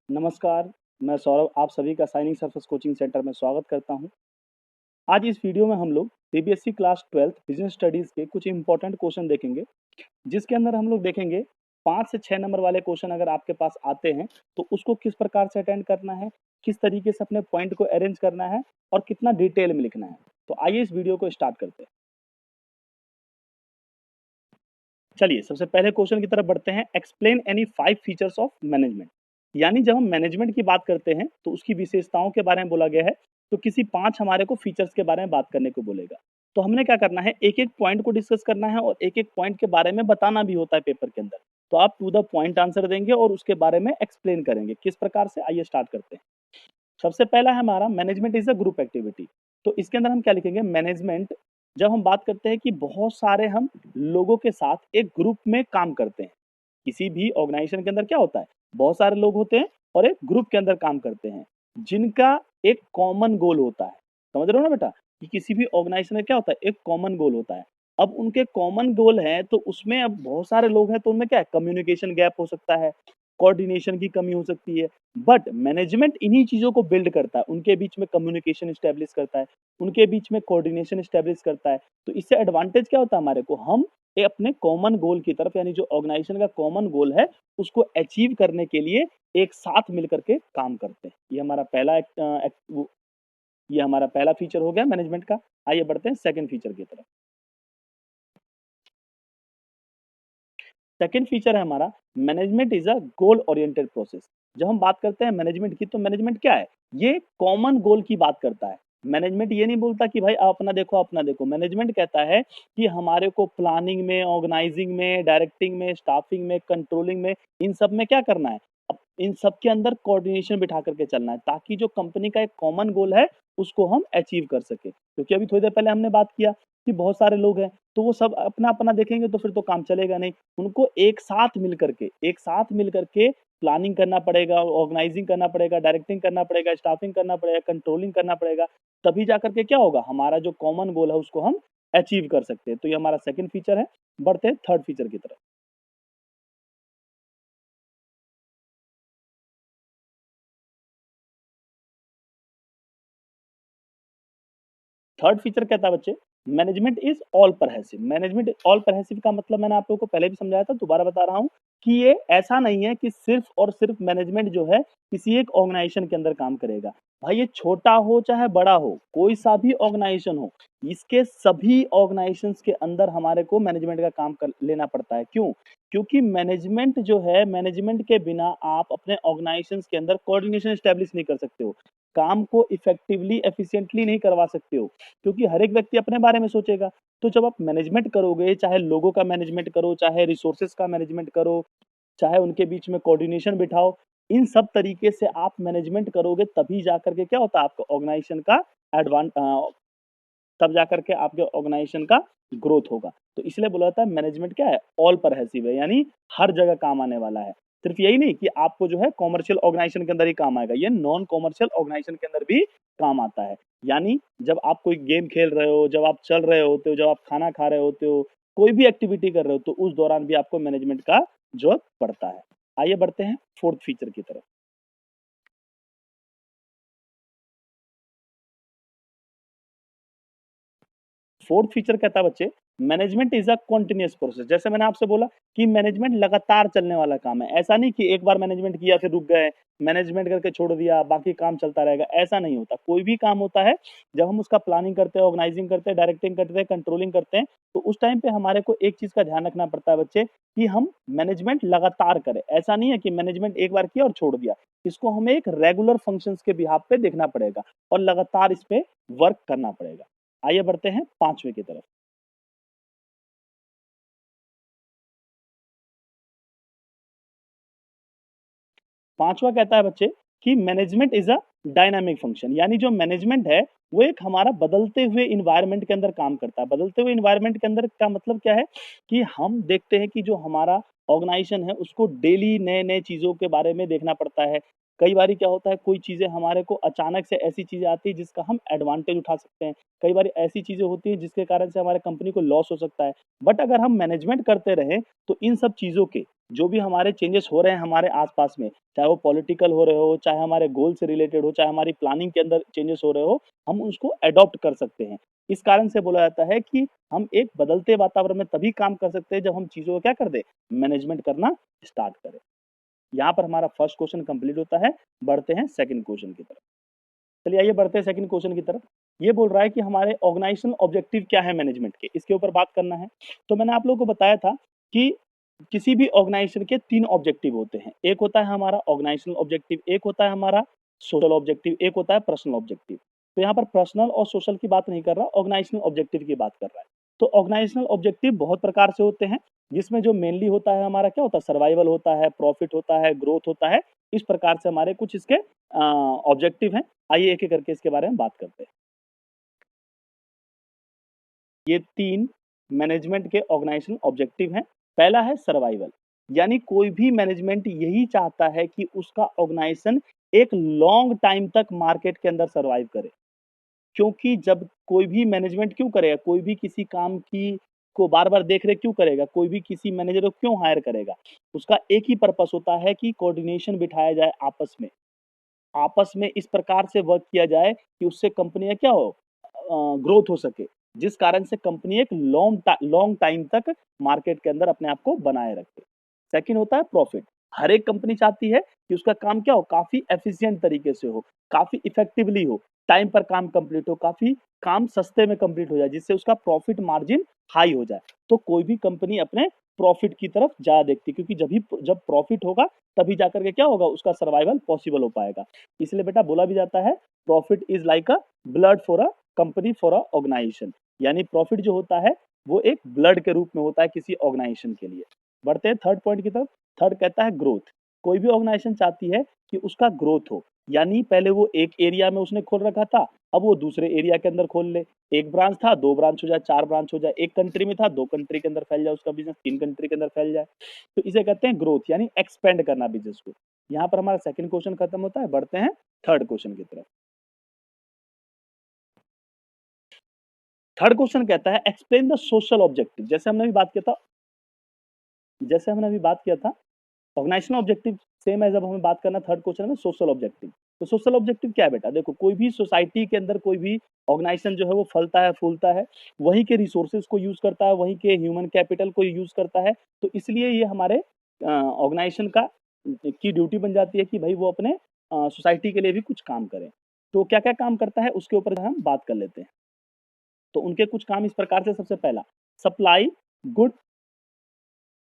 नमस्कार, मैं सौरभ आप सभी का साइनिंग सर्फेस कोचिंग सेंटर में स्वागत करता हूं। आज इस वीडियो में हम लोग CBSE class 12th business studies के कुछ इंपॉर्टेंट क्वेश्चन देखेंगे, जिसके अंदर हम लोग देखेंगे 5 से 6 नंबर वाले क्वेश्चन अगर आपके पास आते हैं, तो उसको किस प्रकार से अटेंड करना है, किस तरीके से अपने पॉइंट को अरेंज करना है और कितना डिटेल में लिखना है। तो आइए इस वीडियो को स्टार्ट करते हैं। चलिए सबसे पहले क्वेश्चन की तरफ बढ़ते हैं। Explain any 5 features of management. यानी जब हम मैनेजमेंट की बात करते हैं तो उसकी विशेषताओं के बारे में बोला गया है, तो किसी 5 हमारे को फीचर्स के बारे में बात करने को बोलेगा। तो हमने क्या करना है, एक एक पॉइंट को डिस्कस करना है और एक एक पॉइंट के बारे में बताना भी होता है पेपर के अंदर। तो आप टू द पॉइंट आंसर देंगे और उसके बारे में एक्सप्लेन करेंगे किस प्रकार से। आइए स्टार्ट करते हैं। सबसे पहला है हमारा management is a group activity. तो इसके अंदर हम क्या लिखेंगे, मैनेजमेंट जब हम बात करते हैं कि बहुत सारे हम लोगों के साथ एक ग्रुप में काम करते हैं। किसी भी ऑर्गेनाइजेशन के अंदर क्या होता है, बहुत सारे लोग होते हैं और एक ग्रुप के अंदर काम करते हैं, जिनका एक कॉमन गोल होता है। समझ रहे हो ना बेटा, कि किसी भी ऑर्गेनाइजेशन में क्या होता है, एक कॉमन गोल होता है। अब उनके कॉमन गोल है तो उसमें अब बहुत सारे लोग हैं, तो उनमें क्या है, कम्युनिकेशन गैप हो सकता है, कोऑर्डिनेशन की कमी हो सकती है। बट मैनेजमेंट इन्हीं चीजों को बिल्ड करता है, उनके बीच में कम्युनिकेशन स्टैब्लिश करता है, उनके बीच में कोऑर्डिनेशन स्टैब्लिश करता है। तो इससे एडवांटेज क्या होता है हमारे को, हम ये अपने कॉमन गोल की तरफ, यानी जो ऑर्गेनाइजेशन का कॉमन गोल है उसको अचीव करने के लिए एक साथ मिलकर के काम करते हैं। ये हमारा पहला फीचर हो गया मैनेजमेंट का। आइए बढ़ते हैं सेकंड फीचर की तरफ। सेकंड फीचर है हमारा management is a goal oriented process. जब हम बात करते हैं मैनेजमेंट की, तो मैनेजमेंट क्या है, ये कॉमन गोल की बात करता है। मैनेजमेंट ये नहीं बोलता कि भाई आप अपना देखो अपना देखो। मैनेजमेंट कहता है कि हमारे को प्लानिंग में, ऑर्गेनाइजिंग में, डायरेक्टिंग में, स्टाफिंग में, कंट्रोलिंग में, इन सब में क्या करना है, अब इन सब के अंदर कोऑर्डिनेशन बिठा करके चलना है, ताकि जो कंपनी का एक कॉमन गोल है उसको हम अचीव कर सके। क्योंकि अभी थोड़ी देर पहले हमने बात किया कि बहुत सारे लोग हैं, तो वो सब अपना अपना देखेंगे तो फिर तो काम चलेगा नहीं। उनको एक साथ मिल करके प्लानिंग करना पड़ेगा, ऑर्गेनाइजिंग करना पड़ेगा, डायरेक्टिंग करना पड़ेगा, स्टाफिंग करना पड़ेगा, कंट्रोलिंग करना पड़ेगा। तभी जा करके क्या होगा, हमारा जो कॉमन गोल है उसको हम अचीव कर सकते हैं। तो ये हमारा सेकंड फीचर है। बढ़ते हैं थर्ड फीचर की तरफ। थर्ड फीचर कहता है बच्चे, management is all pervasive. Management all pervasive का मतलब मैंने आप लोगों को पहले भी समझाया था, दोबारा बता रहा हूँ कि ये ऐसा नहीं है कि सिर्फ और सिर्फ मैनेजमेंट जो है किसी एक ऑर्गेनाइजेशन के अंदर काम करेगा। भाई ये छोटा हो चाहे बड़ा हो, कोई सा भी ऑर्गेनाइजेशन हो, इसके सभी ऑर्गेनाइजेशंस के अंदर हमारे को मैनेजमेंट का काम कर लेना पड़ता है। क्यों? क्योंकि मैनेजमेंट जो है, मैनेजमेंट के बिना आप अपने ऑर्गेनाइजेशंस के अंदर कोऑर्डिनेशन स्टैब्लिश नहीं कर सकते हो, काम को इफेक्टिवली एफिशिएंटली नहीं करवा सकते हो, क्योंकि हर एक व्यक्ति अपने बारे में सोचेगा। तो जब आप मैनेजमेंट करोगे, चाहे लोगों का मैनेजमेंट करो, चाहे रिसोर्सेज का मैनेजमेंट करो, चाहे उनके बीच में कोऑर्डिनेशन बिठाओ, इन सब तरीके से आप मैनेजमेंट करोगे, तभी जाकर के क्या होता है, आपका ऑर्गेनाइजेशन का एडवांस तब जाकर के आपके ऑर्गेनाइजेशन का ग्रोथ होगा। तो इसलिए बोला जाता है मैनेजमेंट क्या है, ऑल परहेसिव है, यानी हर जगह काम आने वाला है। सिर्फ यही नहीं कि आपको जो है कॉमर्शियल ऑर्गेनाइजेशन के अंदर ही काम आएगा, ये नॉन कॉमर्शियल ऑर्गेनाइजेशन के अंदर भी काम आता है। यानी जब आप कोई गेम खेल रहे हो, जब आप चल रहे होते हो, जब आप खाना खा रहे होते हो, कोई भी एक्टिविटी कर रहे हो, तो उस दौरान भी आपको मैनेजमेंट का जरूरत पड़ता है। आइए बढ़ते हैं फोर्थ फीचर की तरफ। फोर्थ फीचर कहता है बच्चे, management is a continuous process. जैसे मैंने आपसे बोला कि मैनेजमेंट लगातार चलने वाला काम है। ऐसा नहीं कि एक बार मैनेजमेंट किया फिर रुक गए, मैनेजमेंट करके छोड़ दिया, बाकी काम चलता रहेगा, ऐसा नहीं होता। कोई भी काम होता है, जब हम उसका प्लानिंग करते हैं, ऑर्गेनाइजिंग करते हैं, डायरेक्टिंग करते हैं, कंट्रोलिंग करते हैं, तो उस टाइम पे हमारे को एक चीज का ध्यान रखना पड़ता है बच्चे, कि हम मैनेजमेंट लगातार करें। ऐसा नहीं है कि मैनेजमेंट एक बार किया और छोड़ दिया, इसको हमें एक रेगुलर फंक्शंस के बिहाफ पे देखना पड़ेगा और लगातार इस पे वर्क करना पड़ेगा। आइए बढ़ते हैं पांचवे की तरफ। पांचवा कहता है बच्चे कि management is a dynamic function. यानी जो मैनेजमेंट है वो एक हमारा बदलते हुए इन्वायरमेंट के अंदर काम करता है। बदलते हुए इन्वायरमेंट के अंदर का मतलब क्या है, कि हम देखते हैं कि जो हमारा ऑर्गेनाइजेशन है उसको डेली नए नए चीजों के बारे में देखना पड़ता है, कई बारी क्या होता है, कोई चीज़ें हमारे को अचानक से ऐसी चीज़ें आती है जिसका हम एडवांटेज उठा सकते हैं। कई बारी ऐसी चीज़ें होती हैं जिसके कारण से हमारे कंपनी को लॉस हो सकता है। बट अगर हम मैनेजमेंट करते रहें तो इन सब चीज़ों के जो भी हमारे चेंजेस हो रहे हैं हमारे आस-पास में, चाहे वो पॉलिटिकल हो रहे हो, चाहे हमारे गोल से रिलेटेड हो, चाहे हमारी प्लानिंग के अंदर चेंजेस हो रहे हो, हम उसको एडॉप्ट कर सकते हैं। इस कारण से बोला जाता है कि हम एक बदलते वातावरण में तभी काम कर सकते हैं जब हम चीज़ों को क्या कर दें, मैनेजमेंट करना स्टार्ट करें। यहाँ पर हमारा फर्स्ट क्वेश्चन कंप्लीट होता है। बढ़ते हैं सेकंड क्वेश्चन की तरफ। चलिए आइए बढ़ते हैं सेकंड क्वेश्चन की तरफ। ये बोल रहा है कि हमारे ऑर्गेनाइजेशनल ऑब्जेक्टिव क्या है मैनेजमेंट के, इसके ऊपर बात करना है। तो मैंने आप लोगों को बताया था कि किसी भी ऑर्गेनाइजेशन के 3 ऑब्जेक्टिव होते हैं। एक होता है हमारा ऑर्गेनाइजेशनल ऑब्जेक्टिव, एक होता है हमारा सोशल ऑब्जेक्टिव, एक होता है पर्सनल ऑब्जेक्टिव। तो यहाँ पर पर्सनल और सोशल की बात नहीं कर रहा, ऑर्गेनाइजेशनल ऑब्जेक्टिव की बात कर रहा है। तो ऑर्गेनाइजेशनल ऑब्जेक्टिव बहुत प्रकार से होते हैं, जिसमें जो मेनली होता है हमारा क्या होता है, सर्वाइवल होता है, प्रॉफिट होता है, ग्रोथ होता है। इस प्रकार से हमारे कुछ इसके ऑब्जेक्टिव हैं। आइए एक एक करके इसके बारे में बात करते हैं। ये 3 मैनेजमेंट के ऑर्गेनाइजेशनल ऑब्जेक्टिव हैं। पहला है सर्वाइवल, यानी कोई भी मैनेजमेंट यही चाहता है कि उसका ऑर्गेनाइजेशन एक लॉन्ग टाइम तक मार्केट के अंदर सर्वाइव करे। क्योंकि जब कोई भी मैनेजमेंट क्यों करेगा, कोई भी किसी काम की को बार-बार देख-रेख क्यों करेगा, कोई भी किसी मैनेजर को क्यों हायर करेगा? उसका एक ही पर्पस होता है कि कोऑर्डिनेशन बिठाया जाए आपस में। आपस में इस प्रकार से वर्क किया जाए कि उससे कंपनी का क्या हो, ग्रोथ हो सके, जिस कारण से कंपनी एक लॉन्ग टाइम तक मार्केट के अंदर अपने आप को बनाए रखे। सेकंड होता है प्रॉफिट। हर एक कंपनी चाहती है कि उसका काम क्या हो, काफी एफिशिएंट तरीके से हो, काफी इफेक्टिवली हो, टाइम पर काम कंप्लीट हो, काफी काम सस्ते में कंप्लीट हो जाए, जिससे उसका प्रॉफिट मार्जिन हाई हो जाए। तो कोई भी कंपनी अपने प्रॉफिट की तरफ ज्यादा देखती है, क्योंकि जब प्रॉफिट होगा तभी जाकर के क्या होगा, उसका सर्वाइवल पॉसिबल हो पाएगा। इसलिए बेटा बोला भी जाता है, profit is like a blood for a company for a organization. यानी प्रॉफिट जो होता है वो एक ब्लड के रूप में होता है किसी ऑर्गेनाइजेशन के लिए। बढ़ते हैं थर्ड पॉइंट की तरफ। थर्ड कहता है ग्रोथ। कोई भी ऑर्गेनाइजेशन चाहती है कि उसका ग्रोथ हो, यानी पहले वो एक एरिया में उसने खोल रखा था, अब वो दूसरे एरिया के अंदर खोल ले। एक ब्रांच था, 2 ब्रांच हो जाए, 4 ब्रांच हो जाए। एक कंट्री में था, 2 कंट्री के अंदर फैल जाए उसका बिजनेस, 3 कंट्री के अंदर फैल जाए। तो इसे कहते हैं ग्रोथ, यानी एक्सपेंड करना बिजनेस को। यहाँ पर हमारा सेकंड क्वेश्चन खत्म होता है। बढ़ते हैं थर्ड क्वेश्चन की तरफ। थर्ड क्वेश्चन कहता है एक्सप्लेन द सोशल ऑब्जेक्टिव। जैसे हमने अभी बात किया था ऑर्गेनाइजेशनल ऑब्जेक्टिव सेम है। जब हमें बात करना थर्ड क्वेश्चन में सोशल ऑब्जेक्टिव, तो सोशल ऑब्जेक्टिव क्या है बेटा, देखो कोई भी सोसाइटी के अंदर कोई भी ऑर्गेनाइजेशन जो है वो फलता है फूलता है, वहीं के रिसोर्सेज को यूज करता है, वहीं के ह्यूमन कैपिटल को यूज करता है। तो इसलिए ये हमारे ऑर्गेनाइजेशन का की ड्यूटी बन जाती है कि भाई वो अपने सोसाइटी के लिए भी कुछ काम करें। तो क्या क्या काम करता है उसके ऊपर हम बात कर लेते हैं। तो उनके कुछ काम इस प्रकार से, सबसे पहला supply good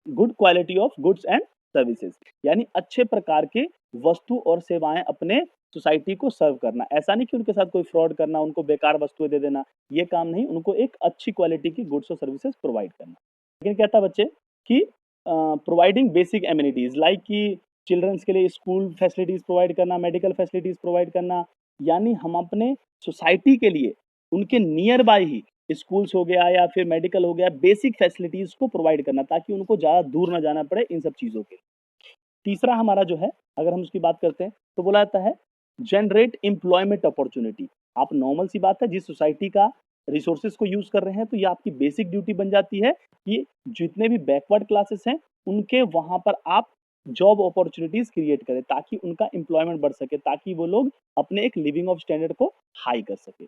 good quality of goods and services, यानी अच्छे प्रकार के वस्तु और सेवाएं अपने सोसाइटी को सर्व करना। ऐसा नहीं कि उनके साथ कोई फ्रॉड करना, उनको बेकार वस्तुएं दे देना, ये काम नहीं, उनको एक अच्छी क्वालिटी की गुड्स और सर्विसेज प्रोवाइड करना। लेकिन क्या था बच्चे कि प्रोवाइडिंग बेसिक एमिनिटीज लाइक कि चिल्ड्रंस के लिए स्कूल फैसिलिटीज प्रोवाइड करना, मेडिकल फैसिलिटीज प्रोवाइड करना, यानी हम अपने सोसाइटी के लिए उनके नियर बाय ही स्कूल्स हो गया या फिर मेडिकल हो गया, बेसिक फैसिलिटीज को प्रोवाइड करना, ताकि उनको ज़्यादा दूर ना जाना पड़े इन सब चीज़ों के। तीसरा हमारा जो है, अगर हम उसकी बात करते हैं तो बोला जाता है जनरेट एम्प्लॉयमेंट अपॉर्चुनिटी। आप नॉर्मल सी बात है, जिस सोसाइटी का रिसोर्सेज को यूज कर रहे हैं, तो ये आपकी बेसिक ड्यूटी बन जाती है कि जितने भी बैकवर्ड क्लासेस हैं उनके वहां पर आप जॉब अपॉर्चुनिटीज क्रिएट करें, ताकि उनका एम्प्लॉयमेंट बढ़ सके, ताकि वो लोग अपने एक लिविंग ऑफ स्टैंडर्ड को हाई कर सके।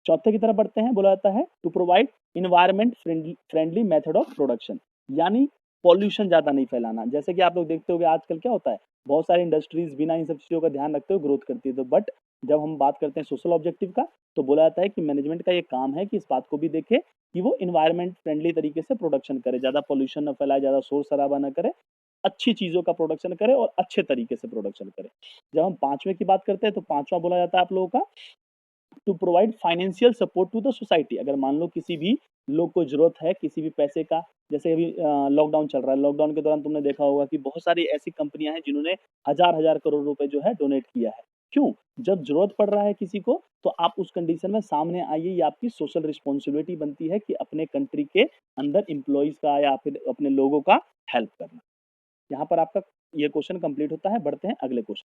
चौथे की तरफ बढ़ते हैं। बोला जाता है to provide environment friendly method of production, यानी पॉल्यूशन ज्यादा नहीं फैलाना। जैसे कि आप लोग देखते होंगे आजकल क्या होता है, बहुत सारी इंडस्ट्रीज बिना इन सब चीजों का ध्यान रखते हुए ग्रोथ करती है। तो बट जब हम बात करते हैं सोशल ऑब्जेक्टिव का, तो बोला जाता है कि मैनेजमेंट का ये काम है कि इस बात को भी देखे कि वो इन्वायरमेंट फ्रेंडली तरीके से प्रोडक्शन करे, ज्यादा पॉल्यूशन न फैलाए, ज्यादा शोर शराबा न करे, अच्छी चीजों का प्रोडक्शन करे और अच्छे तरीके से प्रोडक्शन करे। जब हम पांचवें की बात करते हैं, तो पांचवा बोला जाता है आप लोगों का to provide financial support to the society. अगर मान लो किसी भी लोग को जरूरत है किसी भी पैसे का, जैसे अभी लॉकडाउन चल रहा है, लॉकडाउन के दौरान तुमने देखा होगा कि बहुत सारी ऐसी कंपनियां हैं जिन्होंने हजार हजार करोड़ रुपए जो है डोनेट किया है। क्यों? जब जरूरत पड़ रहा है किसी को, तो आप उस कंडीशन में सामने आइए। ये आपकी सोशल रिस्पॉन्सिबिलिटी बनती है कि अपने कंट्री के अंदर इंप्लॉइज का या फिर अपने लोगों का हेल्प करना। यहाँ पर आपका ये क्वेश्चन कंप्लीट होता है। बढ़ते हैं अगले क्वेश्चन।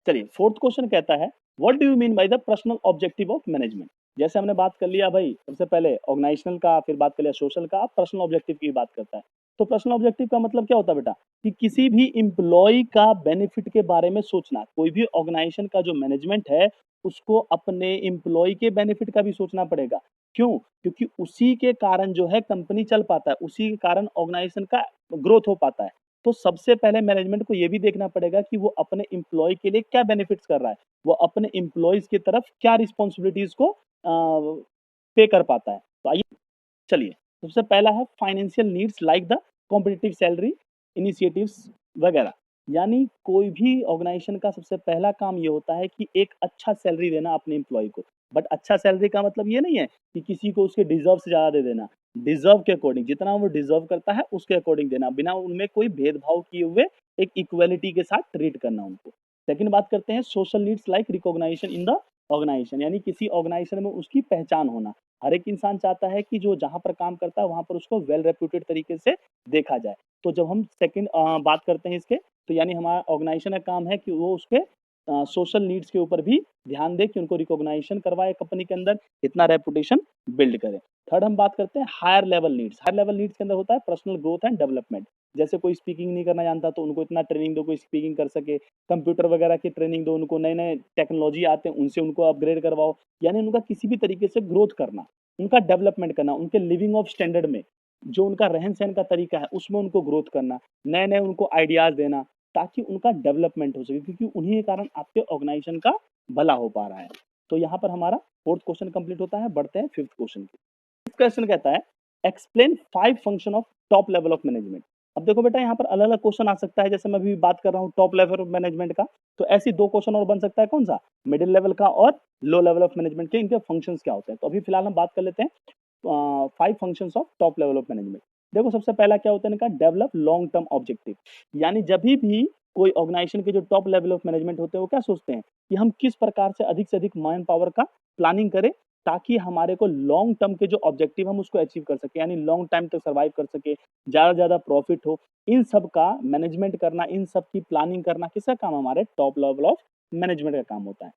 चलिए फोर्थ क्वेश्चन कहता है what do you mean by the personal objective of management. जैसे हमने बात कर लिया भाई सबसे पहले ऑर्गेनाइजेशनल का, फिर बात कर लिया सोशल का, अब पर्सनल ऑब्जेक्टिव की बात करता है। तो पर्सनल ऑब्जेक्टिव का मतलब क्या होता है बेटा, कि किसी भी एम्प्लॉय का बेनिफिट के बारे में सोचना। कोई भी ऑर्गेनाइजेशन का जो मैनेजमेंट है उसको अपने एम्प्लॉय के बेनिफिट का भी सोचना पड़ेगा। क्यों? क्योंकि उसी के कारण जो है कंपनी चल पाता है, उसी के कारण ऑर्गेनाइजेशन का ग्रोथ हो पाता है। तो सबसे पहले मैनेजमेंट को ये भी देखना पड़ेगा कि वो अपने एम्प्लॉय के लिए क्या बेनिफिट्स कर रहा है, वो अपने एम्प्लॉयज की तरफ क्या रिस्पॉन्सिबिलिटीज को पे कर पाता है। तो आइए चलिए, सबसे पहला है financial needs like the competitive salary initiatives वगैरह। यानी कोई भी ऑर्गेनाइजेशन का सबसे पहला काम ये होता है कि एक अच्छा सैलरी देना अपने एम्प्लॉय को। बट अच्छा सैलरी का मतलब ये नहीं है कि किसी को उसके डिजर्व से ज़्यादा दे देना। डिजर्व के अकॉर्डिंग, जितना वो डिजर्व करता है उसके अकॉर्डिंग देना, बिना उनमें कोई भेदभाव किए हुए एक इक्वलिटी के साथ ट्रीट करना उनको। सेकंड बात करते हैं social needs like recognization in the organization. यानी किसी ऑर्गेनाइजेशन में उसकी पहचान होना। हर एक इंसान चाहता है कि जो जहाँ पर काम करता है वहाँ पर उसको वेल रेप्यूटेड तरीके से देखा जाए। तो जब हम सेकंड बात करते हैं इसके, तो यानी हमारा ऑर्गेनाइजेशन का काम है कि वो उसके सोशल नीड्स के ऊपर भी ध्यान दे, कि उनको रिकॉग्नाइजेशन करवाए कंपनी के अंदर, इतना रेपुटेशन बिल्ड करे। थर्ड हम बात करते हैं higher level needs. Higher level needs के अंदर होता है पर्सनल ग्रोथ एंड डेवलपमेंट। जैसे कोई स्पीकिंग नहीं करना जानता तो उनको इतना ट्रेनिंग दो कोई स्पीकिंग कर सके, कंप्यूटर वगैरह की ट्रेनिंग दो उनको, नए नए टेक्नोलॉजी आते हैं उनसे उनको अपग्रेड करवाओ। यानी उनका किसी भी तरीके से ग्रोथ करना, उनका डेवलपमेंट करना, उनके लिविंग ऑफ स्टैंडर्ड में, जो उनका रहन सहन का तरीका है उसमें उनको ग्रोथ करना, नए नए उनको आइडियाज देना, ताकि उनका डेवलपमेंट हो सके, क्योंकि उन्हीं के कारण आपके ऑर्गेनाइजेशन का भला हो पा रहा है। तो यहाँ पर हमारा फोर्थ क्वेश्चन कंप्लीट होता है। बढ़ते हैं फिफ्थ क्वेश्चन की। फिफ्थ क्वेश्चन कहता है explain 5 function of top level of management. अब देखो बेटा यहाँ पर अलग अलग क्वेश्चन आ सकता है। जैसे मैं अभी बात कर रहा हूँ टॉप लेवल ऑफ मैनेजमेंट का, तो ऐसी 2 क्वेश्चन और बन सकता है। कौन सा? मिडिल लेवल का और लो लेवल ऑफ मैनेजमेंट के, इनके फंक्शंस क्या होते हैं। तो अभी फिलहाल हम बात कर लेते हैं 5 functions of top level of management. देखो सबसे पहला क्या होता है इनका, डेवलप लॉन्ग टर्म ऑब्जेक्टिव। यानी जब भी कोई ऑर्गेनाइजेशन के जो टॉप लेवल ऑफ मैनेजमेंट होते हैं वो क्या सोचते हैं कि हम किस प्रकार से अधिक मैन पावर का प्लानिंग करें, ताकि हमारे को लॉन्ग टर्म के जो ऑब्जेक्टिव हम उसको अचीव कर सके, यानी लॉन्ग टाइम तक सर्वाइव कर सके, ज्यादा से ज्यादा प्रॉफिट हो। इन सब का मैनेजमेंट करना, इन सब की प्लानिंग करना किसका काम? हमारे टॉप लेवल ऑफ मैनेजमेंट का काम होता है।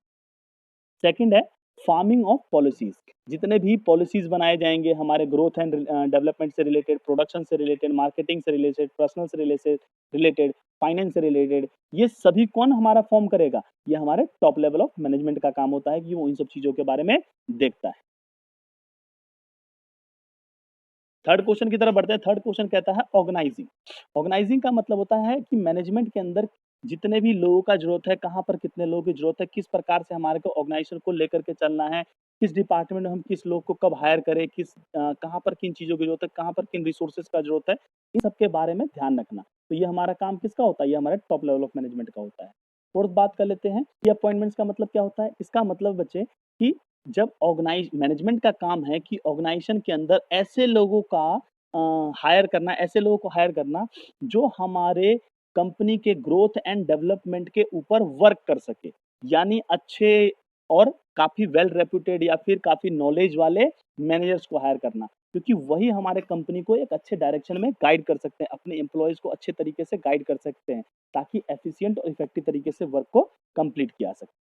सेकंड है फार्मिंग ऑफ पॉलिसीज। जितने भी पॉलिसीज बनाए जाएंगे हमारे ग्रोथ एंड डेवलपमेंट से रिलेटेड, प्रोडक्शन से रिलेटेड, मार्केटिंग से रिलेटेड, पर्सनल से रिलेटेड, फाइनेंस से रिलेटेड, ये सभी कौन हमारा फॉर्म करेगा? ये हमारे टॉप लेवल ऑफ मैनेजमेंट का काम होता है कि वो इन सब चीजों के बारे में देखता है। थर्ड क्वेश्चन की तरफ बढ़ते हैं। थर्ड क्वेश्चन कहता है ऑर्गेनाइजिंग। ऑर्गेनाइजिंग का मतलब होता है कि मैनेजमेंट के अंदर जितने भी लोगों का जरूरत है, कहाँ पर कितने लोगों की जरूरत है, किस प्रकार से हमारे को ऑर्गेनाइजेशन को लेकर के चलना है, किस डिपार्टमेंट में हम किस लोग को कब हायर करें, कहाँ पर किन चीज़ों की जरूरत है, कहाँ पर किन रिसोर्सेज का जरूरत है, इन सब के बारे में ध्यान रखना। तो ये हमारा काम किसका होता है? ये हमारे टॉप लेवल ऑफ मैनेजमेंट का होता है। फोर्थ बात कर लेते हैं कि अपॉइंटमेंट्स का मतलब क्या होता है। इसका मतलब बच्चे कि जब ऑर्गेनाइज मैनेजमेंट का काम है कि ऑर्गेनाइजेशन के अंदर ऐसे लोगों का हायर करना, ऐसे लोगों को हायर करना जो हमारे कंपनी के ग्रोथ एंड डेवलपमेंट के ऊपर वर्क कर सके। यानी अच्छे और काफी वेल रेप्यूटेड या फिर काफी नॉलेज वाले मैनेजर्स को हायर करना, क्योंकि वही हमारे कंपनी को एक अच्छे डायरेक्शन में गाइड कर सकते हैं, अपने एम्प्लॉयज को अच्छे तरीके से गाइड कर सकते हैं, ताकि एफिशिएंट और इफेक्टिव तरीके से वर्क को कंप्लीट किया सके।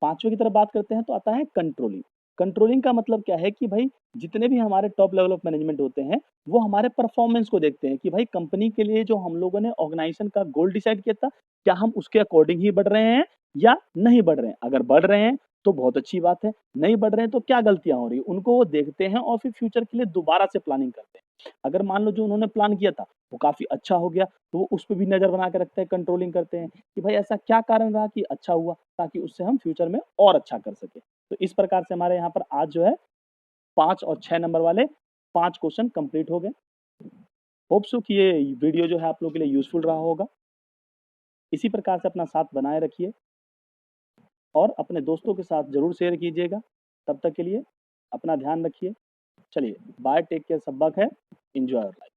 पांचवे की तरफ बात करते हैं तो आता है कंट्रोलिंग। कंट्रोलिंग का मतलब क्या है कि भाई जितने भी हमारे टॉप लेवल ऑफ मैनेजमेंट होते हैं वो हमारे परफॉर्मेंस को देखते हैं, कि भाई कंपनी के लिए जो हम लोगों ने ऑर्गेनाइजेशन का गोल डिसाइड किया था, क्या हम उसके अकॉर्डिंग ही बढ़ रहे हैं या नहीं बढ़ रहे हैं। अगर बढ़ रहे हैं तो बहुत अच्छी बात है, नहीं बढ़ रहे हैं तो क्या गलतियां हो रही है उनको वो देखते हैं और फिर फ्यूचर के लिए दोबारा से प्लानिंग करते हैं। अगर मान लो जो उन्होंने प्लान किया था वो काफी अच्छा हो गया, तो वो उस पर भी नजर बना के रखते हैं, कंट्रोलिंग करते हैं कि भाई ऐसा क्या कारण रहा कि अच्छा हुआ, ताकि उससे हम फ्यूचर में और अच्छा कर सके। तो इस प्रकार से हमारे यहाँ पर आज जो है 5 और 6 नंबर वाले 5 क्वेश्चन कंप्लीट हो गए। होप सो कि ये वीडियो जो है आप लोगों के लिए यूजफुल रहा होगा। इसी प्रकार से अपना साथ बनाए रखिए और अपने दोस्तों के साथ जरूर शेयर कीजिएगा। तब तक के लिए अपना ध्यान रखिए। चलिए बाय, टेक केयर, सब है, एंजॉय योर लाइफ।